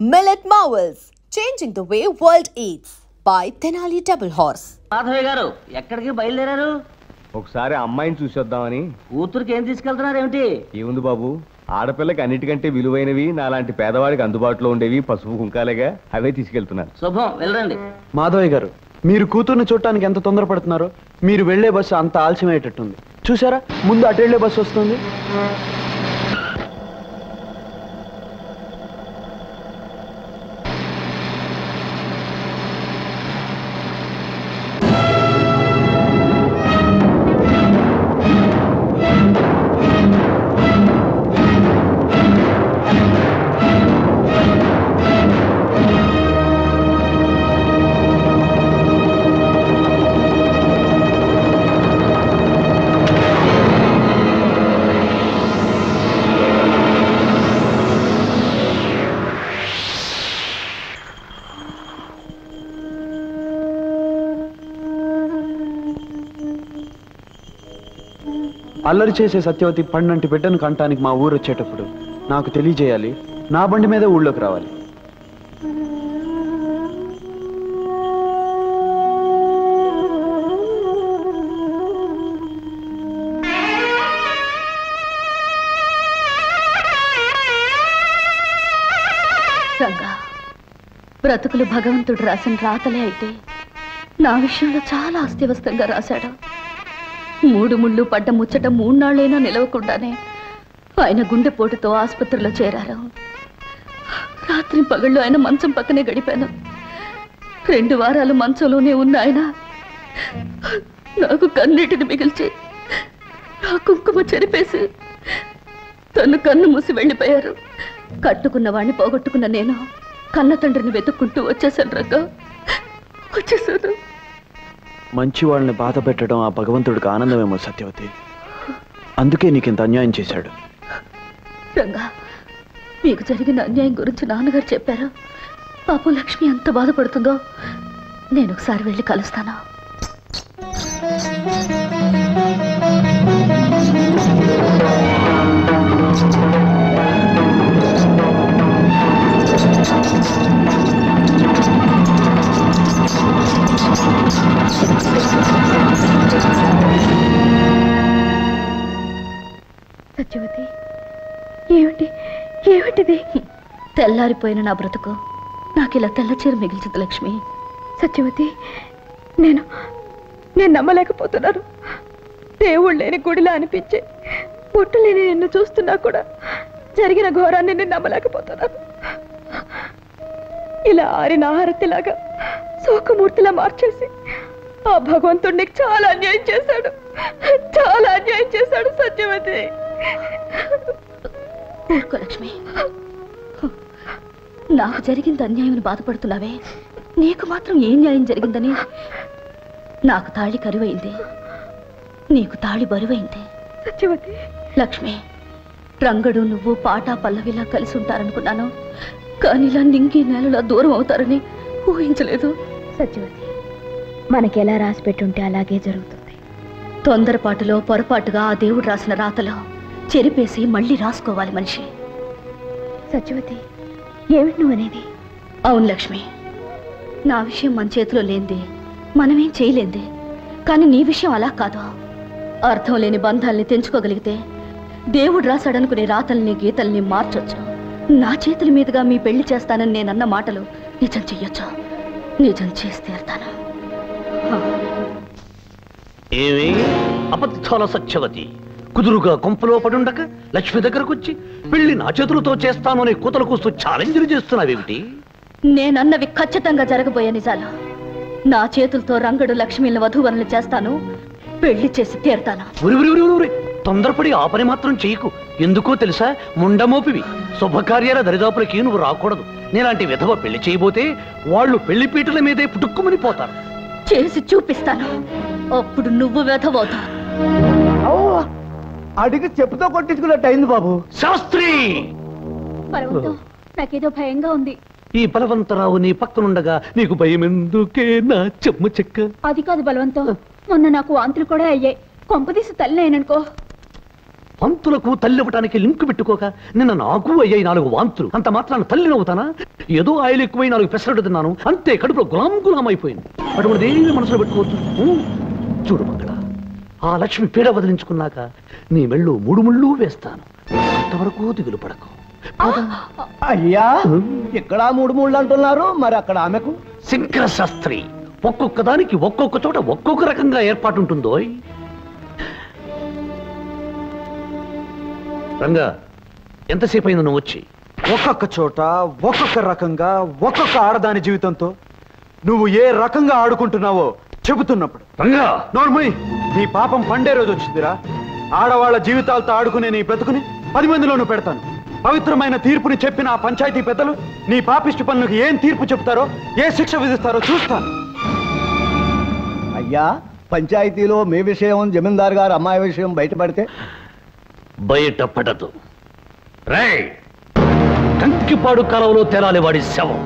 Millet Marvels, changing the way world eats by Tenali Double Horse. Madhavayya గారు ఎక్కడికి బయలుదేరారు? ఒకసారి అమ్మాయిని చూసొద్దామని. కూతురికి ఏం తీసుకెళ్తున్నారు ఏమిటి? ఏముంది బాబు, ఆడపిల్లకి అన్నిటికంటే విలువైనవి నాలాంటి పేదవాడికి అందుబాటులో ఉండేవి పసుపు కుంకాలేగా, అవే తీసుకెళ్తున్నారు. శుభం, వెళ్ళండి. మాధవయ్య గారు, మీరు కూతుర్ని చూడటానికి ఎంత తొందరపడుతున్నారో. మీరు వెళ్లే బస్సు అంత ఆలస్యమయ్యేటట్టుంది. చూసారా, ముందు అటు వెళ్లే బస్సు వస్తుంది. అల్లరి చేసే సత్యవతి పండంటి బిడ్డను కంటానికి మా ఊరు వచ్చేటప్పుడు నాకు తెలియజేయాలి. నా బండి మీద ఊళ్ళోకి రావాలి. రంగా, బ్రతుకులు భగవంతుడు రాసిన రాతలే అయితే నా విషయంలో చాలా అస్తవ్యస్తంగా రాశాడు. 3 ముళ్ళు పడ్డ ముచ్చట 3 నాళ్ళైనా నిలవకుండానే ఆయన గుండెపోటుతో ఆసుపత్రిలో చేరారు. రాత్రి పగళ్ళు ఆయన మంచం పక్కనే గడిపాను. 2 వారాలు మంచంలోనే ఉన్న ఆయన నాకు కన్నీటిని మిగిల్చి నా కుంకుమ చెరిపేసి తను కన్ను మూసి వెళ్ళిపోయారు. కట్టుకున్న వాణ్ణి పోగొట్టుకున్న నేను కన్న తండ్రిని వెతుక్కుంటూ వచ్చేసాను. రంగా, వచ్చేసాను. మంచి వాళ్ళని బాధ పెట్టడం ఆ భగవంతుడికి ఆనందమేమో సత్యవతి. అందుకే నీకింత అన్యాయం చేశాడు. రంగా, మీకు జరిగిన అన్యాయం గురించి నాన్నగారు చెప్పారు. పాపం లక్ష్మి ఎంత బాధపడుతుందో నేను ఒకసారి వెళ్ళి కలుస్తాను. సత్యవతి, ఏమిటిది? తెల్లారిపోయిన నా బ్రతుకు నాకు ఇలా తెల్ల చీర మిగిల్చింది లక్ష్మి. సత్యవతి, నేను నమ్మలేకపోతున్నాను. దేవుడు లేని గుడిలా అనిపించే పుట్టు లేని నిన్ను చూస్తున్నా కూడా జరిగిన ఘోరాన్ని నేను నమ్మలేకపోతున్నాను. ఇలా ఆరిన ఆహారతిలాగా శోకమూర్తిలా మార్చేసి ఆ భగవంతుడు నీకు చాలా అన్యాయం చేశాడు, చాలా అన్యాయం చేశాడు సత్యవతి. ఊరుకో లక్ష్మి, నాకు జరిగింది అన్యాయం బాధపడుతున్నావే, నీకు మాత్రం ఏం న్యాయం జరిగిందని? నాకు తాళి కరువైంది, నీకు తాళి బరువైంది. సత్యవతి, లక్ష్మి, రంగడు నువ్వు పాటా పల్లవిలా కలిసి ఉంటారనుకున్నాను, కానీ ఇలా నింగి నేలలా దూరం అవుతారని ఊహించలేదు. సత్యవతి, మనకెలా రాసి పెట్టుంటే అలాగే జరుగుతుంది. తొందరపాటులో పొరపాటుగా ఆ దేవుడు రాసిన రాతలో చెరిపేసి మళ్ళీ రాసుకోవాలి మనిషి. సత్యవతి, ఏమిటి నువ్వనేది? అవును లక్ష్మి, నా విషయం మన చేతిలో లేనిది, మనమేం చేయలేంది. కానీ నీ విషయం అలా కాదు. అర్థం లేని బంధాల్ని తెంచుకోగలిగితే దేవుడు రాశాడనుకునే రాతల్ని గీతల్ని మార్చొచ్చు. నా చేతుల మీదుగా మీ పెళ్లి చేస్తానని నేనన్న మాటలు నిజం చెయ్యొచ్చు. నిజం చేసి తీరుతాను. ఏమి అబద్ధాల సత్యవతి, కుదురుగా కొంపలో పడుండక లక్ష్మి దగ్గరకు వచ్చి పెళ్లి నా చేతులతో చేస్తాను అనే కూతలు కూస్తూ ఛాలెంజ్లు చేస్తున్నావేమిటి? నేనన్నవి ఖచ్చితంగా జరగబోయే నిజాలు. నా చేతులతో రంగడు లక్ష్మిని వధూవరులు చేస్తాను, పెళ్లి చేసి తీరుతాను. తొందరపడి ఆ పని మాత్రం చెయ్యకు. ఎందుకో తెలుసా, ముండమోపివి. శుభకార్యాల దరిదాపులకి నువ్వు రాకూడదు. నేలాంటి విధవ పెళ్లి చేయబోతే వాళ్ళు పెళ్లి పీటల మీదే పుట్టుక్కుమని పోతారు. చేసి చూపిస్తాను, అప్పుడు నువ్వు వెధవవుతావు. అడిగి చెప్పుతో కొట్టించుకున్నట్టు అయింది బాబు. శాస్త్రి, నాకేదో భయంగా ఉంది. ఈ బలవంతరావు నీ పక్కనుండగా నీకు భయం ఎందుకే నా చెమ్మ చెక్క? అది కాదు బలవంతం, మొన్న నాకు వాంతులు కూడా అయ్యాయి. కొంపదీసి తల్లిననుకో. వాంతులకు తల్లి అవ్వటానికి లింకు పెట్టుకోక నిన్న నాకు అయ్యాయి 4 వాంతులు. అంత మాత్రాన తల్లి నవ్వుతానా? ఏదో ఆయిల్ ఎక్కువై 4 పెసరట్టు తిన్నాను అంతే, కడుపులో గులాం అయిపోయింది. అటువంటి ఏమీ మనసులో పెట్టుకోవద్దు. చూడు మంగళ, ఆ లక్ష్మి పీడ వదిలించుకున్నాక నీ మెళ్ళు 3 ముళ్ళు వేస్తాను. అంతవరకు దిగులు పడకు. అయ్యా, ఇక్కడ 3 ముళ్ళు అంటున్నారు, మరి అక్కడ ఆమెకు? శంకర శాస్త్రి, ఒక్కొక్క దానికి ఒక్కొక్క చోట ఒక్కొక్క రకంగా ఏర్పాటు ఉంటుందో. రంగా, ఎంతసేపు అయింది నువ్వు వచ్చి? ఒక్కొక్క చోట ఒక్కొక్క రకంగా ఒక్కొక్క ఆడదాని జీవితంతో నువ్వు ఏ రకంగా ఆడుకుంటున్నావో చెబుతున్నప్పుడు. రంగా నోర్మయ్, నీ పాపం పండే రోజు వచ్చిందిరా. ఆడవాళ్ల జీవితాలతో ఆడుకునే నీ బ్రతుకుని 10 మందిలోనూ పెడతాను. పవిత్రమైన తీర్పుని చెప్పిన ఆ పంచాయతీ పెద్దలు నీ పాపిష్టి పనులకు ఏం తీర్పు చెప్తారో, ఏ శిక్ష విధిస్తారో చూస్తాను. అయ్యా, పంచాయతీలో మీ విషయం, జమీందార్ గారు అమ్మాయి విషయం బయటపడితే? బయటపడదు. రేయ్, కంకిపాడు కాలంలో తేలాలి వాడి శవం.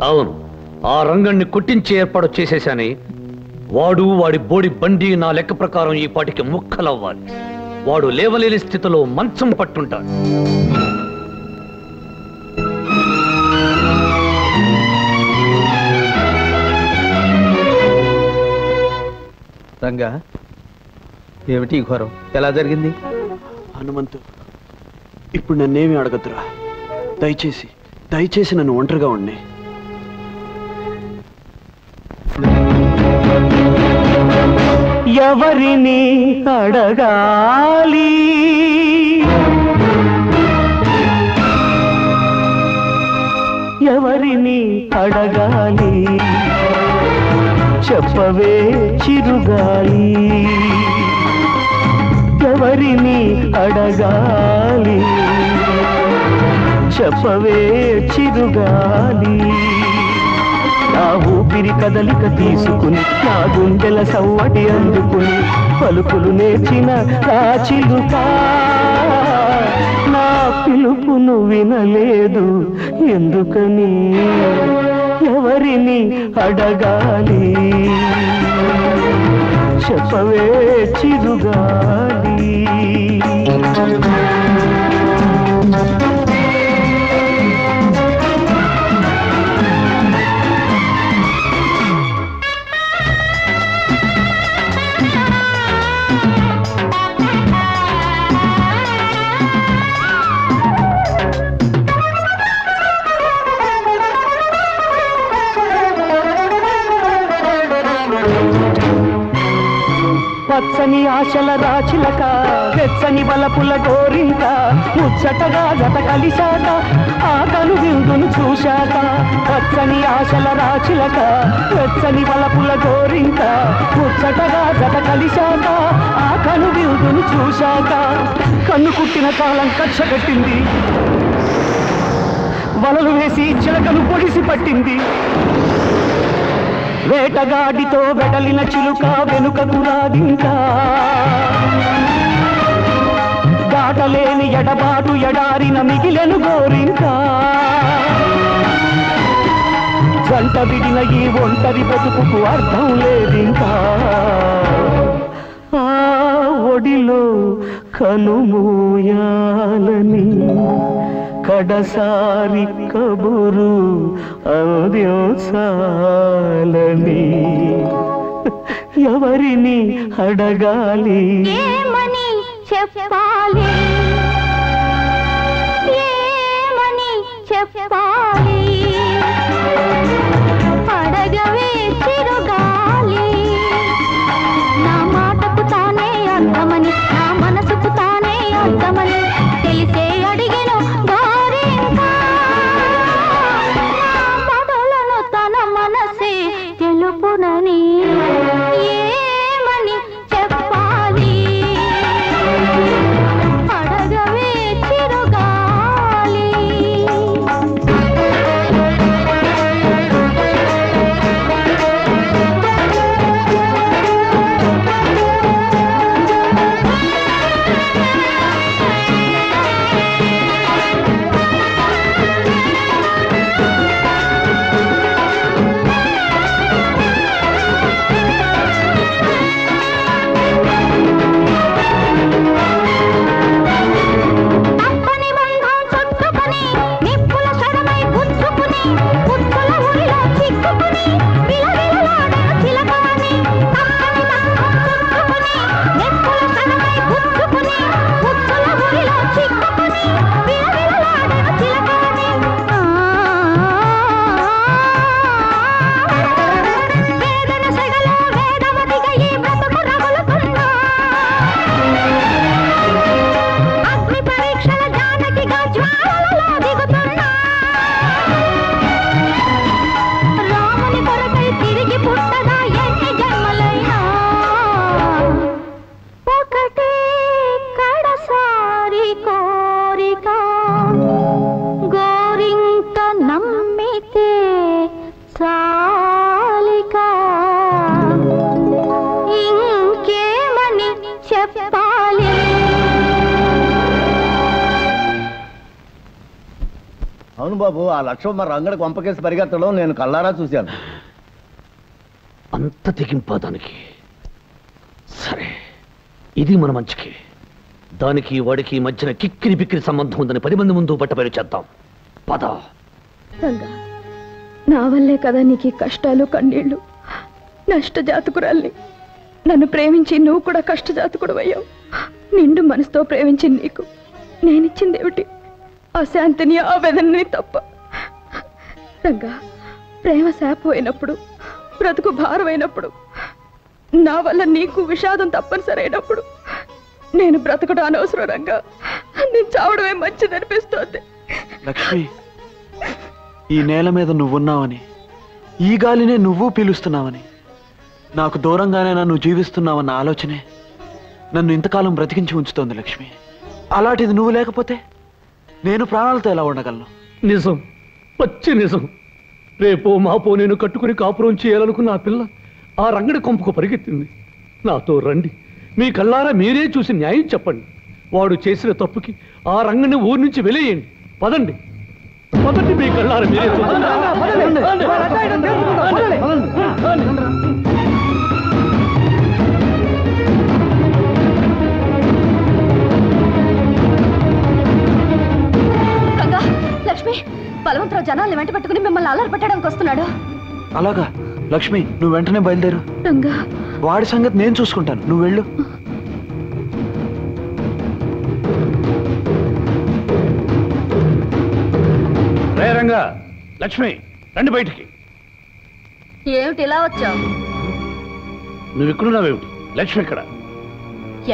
అవును, ఆ రంగణ్ణి కొట్టించే ఏర్పాటు చేసేశాని. వాడు, వాడి బోడి బండి నా లెక్క ప్రకారం ఈ పాటికి ముక్కలవ్వాలి. వాడు లేవలేని స్థితిలో మంచం పట్టుంటాడు. రంగా, ఏమిటి ఘోరం? ఎలా జరిగింది? హనుమంతు, ఇప్పుడు నన్నేమి అడగద్దురా. దయచేసి నన్ను ఒంటరిగా ఉండి. ఎవరిని అడగాలి, ఎవరిని అడగాలి, చెప్పవే చిరుగాలి. ఎవరిని అడగాలి, చెప్పవే చిరుగాలి. నా ఊపిరి కదలిక తీసుకుని, నా గుండెల సవ్వడి అందుకుని, పలుకులు నేర్చిన నా చిలుక నా పిలుపును వినలేదు ఎందుకని. ఎవరిని అడగాలి, చెప్పవే చిరుగాలి. పచ్చని ఆశల రాచిలక, వెచ్చని బలపుల గోరింక, ముచ్చటగా జత కలిశాక ఆ కను విందును చూశాక. పచ్చని ఆశల రాచిలక, వెచ్చని బలపుల గోరింక, ముచ్చటగా జత కలిశాక ఆ కను విందును చూశాక. కన్ను కుట్టిన కాలం కక్ష కట్టింది, వలలు వేసి చిలకను పొడిసి పట్టింది. వేటగాడితో వెడలిన చిలుక వెనుకకు రాగింకా, దాటలేని ఎడబాటు ఎడారిన మిగిలెను గోరింకా. జంట విడిన ఈ ఒంటరి బతుకుకు అర్థం లేదింకా. ఆ ఒడిలో కనుమూయాలని కడసారి కబురు అందించాలని ఎవరిని అడగాలి ఏమని చెప్పాలి ఏమని చెప్పాలి అడగవే చిరుగాలి నా మాటకు తానే అర్థమని నా మనసుకు తానే అర్థమని తెలిసే అడిగెను గోరింకా పదలను తన మనసే తెలుపునని ఏమని చెప్పాలి అడగవే చిరుగాలి తప్పని బంధం చుట్టుకుని నిప్పుల సరమై గుచ్చుకుని పుచ్చుల ఊరిలో చిక్కుకుని విలవిలలాడెను చిలకని తప్పని బంధం చుట్టుకుని నిప్పుల సరమై గుచ్చుకుని పుచ్చుల ఊరిలో చిక్కుకుని విలవిలలాడెను చిలకని వేదన సెగలో వేదవతిగా ఈ బ్రతుకు రగులుతున్నా అగ్ని పరీక్షల జానకిగా జ్వాలలలో దిగుతున్నా రాముని కొరకై తిరిగి పుట్టగా ఎన్ని జన్మలైనా ఒకటే కడసారి కోరిక గోరింక నమ్మితే చాలిక ఇంకేమని చెప్పాలి అవును బాబు, ఆ లక్ష్యం మరి రంగడి కొంపకేసి పరిగెత్తడం నేను కళ్ళారా చూశాను. అంత తెగింపా దానికి? సరే, ఇది మన మంచికి. దానికి వాడికి మధ్యన కిక్కిరి బిక్కిరి సంబంధం ఉందని 10 మంది ముందు బట్టబయలు చేద్దాం. పద. రంగా, నా వల్లే కదా నీకు ఈ కష్టాలు కన్నీళ్లు. నష్టజాతకురాల్ని. నన్ను ప్రేమించి నువ్వు కూడా కష్టజాతకుడు అయ్యావు. నిండు మనసుతో ప్రేమించి నీకు నేనిచ్చిందేమిటి? అశాంతిని, ఆవేదనని తప్ప. రంగా, ప్రేమ శాపమైనప్పుడు, బ్రతుకు భారమైనప్పుడు, నా వల్ల నీకు విషాదం తప్పనిసరైనప్పుడు నేను బ్రతకడం అనవసరం. రంగా, నేను చావడమే మంచిదనిపిస్తోంది. లక్ష్మి, ఈ నేల మీద నువ్వున్నావని, ఈ గాలినే నువ్వు పీలుస్తున్నావని, నాకు దూరంగానే నన్ను జీవిస్తున్నావన్న ఆలోచనే నన్ను ఇంతకాలం బ్రతికించి ఉంచుతోంది లక్ష్మి. అలాంటిది నువ్వు లేకపోతే నేను ప్రాణాలతో ఎలా ఉండగలను? నిజం, పచ్చి నిజం. రేపో మాపో నేను కట్టుకుని కాపురం చేయాలనుకున్న ఆ పిల్ల ఆ రంగడి కొంపకు పరిగెత్తింది. నాతో రండి, మీ కళ్ళారా మీరే చూసి న్యాయం చెప్పండి. వాడు చేసిన తప్పుకి ఆ రంగని ఊరి నుంచి వెలేయండి. పదండి, పదండి, మీ కళ్ళారా మీరే చూడండి. లక్ష్మి, బలవంతరావు జనాల్ని వెంట పెట్టుకుని మిమ్మల్ని అల్లరి పెట్టడానికి వస్తున్నాడు. అలాగా? లక్ష్మి, నువ్వు వెంటనే బయలుదేరు. రంగా, వాడి సంగతి నేను చూసుకుంటాను, నువ్వు వెళ్ళు. రే రంగా, లక్ష్మి, రండి బయటికి. ఏమిటి ఇలా వచ్చావు? నువ్వు ఇక్కడున్నావేమిటి? లక్ష్మి ఇక్కడ.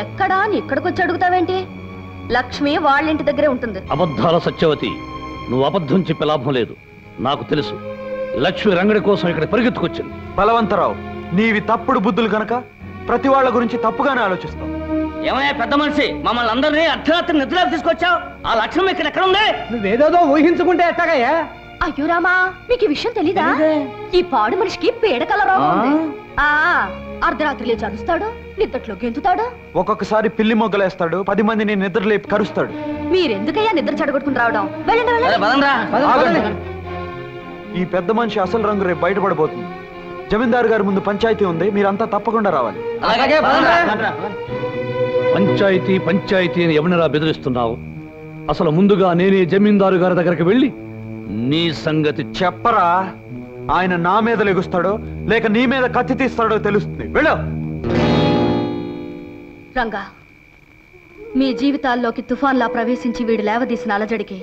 ఎక్కడా అని ఇక్కడికి వచ్చి అడుగుతావేంటి? లక్ష్మి వాళ్ళింటి దగ్గరే ఉంటుంది. అబద్ధాల సత్యవతి, నువ్వు అబద్ధం చెప్పే లాభం లేదు. నాకు తెలుసు, లక్ష్మి రంగడి కోసం ఇక్కడ పరిగెత్తుకొచ్చింది. బలవంతరావు, నీవి తప్పుడు బుద్ధులు గనక ప్రతి వాళ్ళ గురించి తప్పుగానే ఆలోచిస్తావు. ఏమయ్యా పెద్ద మనిషి, మమ్మల్ని అందరినీ అర్ధరాత్రి నిద్రలోకి తీసుకొచ్చావు. ఆ లక్ష్యం ఇక్కడ ఎక్కడ ఉంది? నువ్వేదేదో ఊహించుకుంటే ఎట్టాగయ్యా? అయ్యో రామా, మీకు ఈ విషయం తెలీదా? ఈ పాడు మనిషికి పేడకల రోగం ఉంది. అర్ధరాత్రి లేచి అరుస్తాడు, నిద్దట్లో గెంతుతాడు, ఒక్కొక్కసారి పిల్లి మొగ్గలేస్తాడు, 10 మందిని నిద్రలేపి కరుస్తాడు. మీరెందుకయ్యా నిద్ర చెడగొట్టుకుని రావడం? వెళ్ళండి, వెళ్ళండి. ఆగండి. ఈ పెద్ద మనిషి అసలు రంగు రేపు బయటపడబోతుంది. జమీందారు గారి ముందు పంచాయతీ ఉంది, మీరంతా తప్పకుండా రావాలి. పంచాయతీ పంచాయతీ అని ఎవరినరా బెదిరిస్తున్నావు? అసలు ముందుగా నేనే జమీందారు గారి దగ్గరికి వెళ్ళి నీ సంగతి చెప్పరా. ఆయన నా మీద లెగుస్తాడో లేక నీ మీద కత్తి తీస్తాడో తెలుస్తుంది. వెళ్ళు. రంగా, మీ జీవితాల్లోకి తుఫాన్లా ప్రవేశించి వీడు లేవదీసిన అలజడికి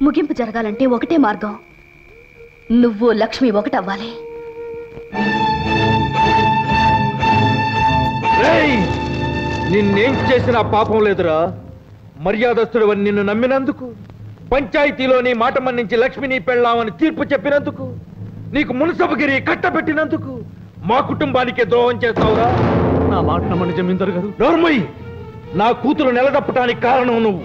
ముగింపు జరగాలంటే ఒకటే మార్గం. నువ్వు లక్ష్మి ఒకటవ్వాలి. నిన్నేం చేసినా పాపం లేదురా. మర్యాదస్తుడు నిన్ను నమ్మినందుకు, పంచాయతీలో నీ మాట మన్నించి లక్ష్మిని పెళ్ళామని తీర్పు చెప్పినందుకు, నీకు మున్సబగిరి కట్టబెట్టినందుకు మా కుటుంబానికే ద్రోహం చేస్తావురా. నా మాట నమ్మని జమీందారు గారు. నోర్మయ్య, నా కూతురు నిలదప్పటానికి కారణం నువ్వు.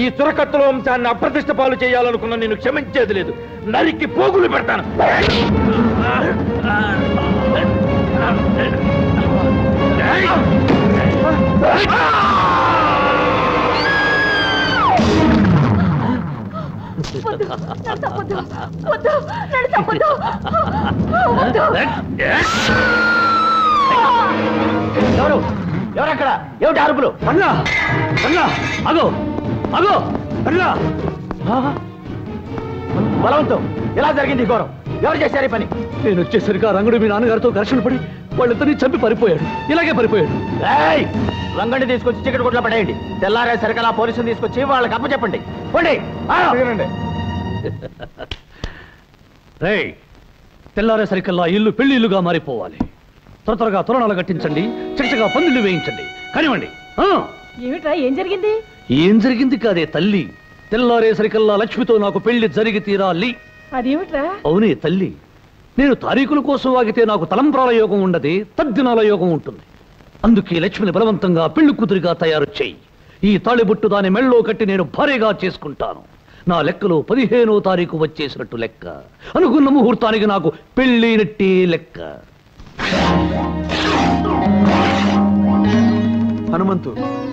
ఈ చురకత్తుల వంశాన్ని అప్రతిష్ట పాలు చేయాలనుకున్న నేను క్షమించేది లేదు. నరికి పోగులు పెడతాను. ఎవరు ఎవరక్కడ? ఏమిటి అరుపులు? అన్నా అన్నా అగో అగో అన్నా. బలవంతం ఎలా జరిగింది ఈ ఘోరం? ఎవరు చేశారు ఈ పని? నేను వచ్చేసరికి ఆ రంగుడు మీ నాన్నగారితో ఘర్షణ పడి వాళ్ళిద్దరినీ చంపి పరిపోయాడు. ఇలాగే పరిపోయాడు. రంగడిని తీసుకొచ్చి చికెట్ కొట్లో పడేయండి. తెల్లారే సరికలా పోలీసులు తీసుకొచ్చి వాళ్ళకి అప్పచెప్పండి. పోండి. రేయ్, తెల్లారేసరికల్లా ఇల్లు పెళ్లి ఇల్లుగా మారిపోవాలి. త్వరగా తోరణాలు కట్టించండి, చక్కగా పందిళ్ళు వేయించండి. కానివ్వండి. ఏమిట్రా, ఏం జరిగింది? ఏం జరిగింది కాదే తల్లి, తెల్లారేసరికల్లా లక్ష్మితో నాకు పెళ్లి జరిగి తీరాలి. అదేమిట్రా? అవునే తల్లి, నేను తారీఖుల కోసం ఆగితే నాకు తలంబ్రాల యోగం ఉండదు, తద్దినాల యోగం ఉంటుంది. అందుకే లక్ష్మిని బలవంతంగా పెళ్లి కూతురిగా తయారు చేయి. ఈ తాళిబొట్టు దాని మెళ్ళో కట్టి నేను భారీగా చేసుకుంటాను. నా లెక్కలో 15వ తారీఖు వచ్చేసినట్టు లెక్క. అనుకున్న ముహూర్తానికి నాకు పెళ్ళైనట్టే లెక్క. హనుమంతు,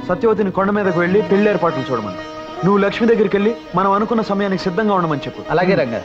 సత్యవతిని కొండ మీదకు వెళ్ళి పెళ్లి ఏర్పాట్లు చూడమని. నువ్వు లక్ష్మి దగ్గరికి వెళ్ళి మనం అనుకున్న సమయానికి సిద్ధంగా ఉండమని చెప్పు. అలాగే రంగా.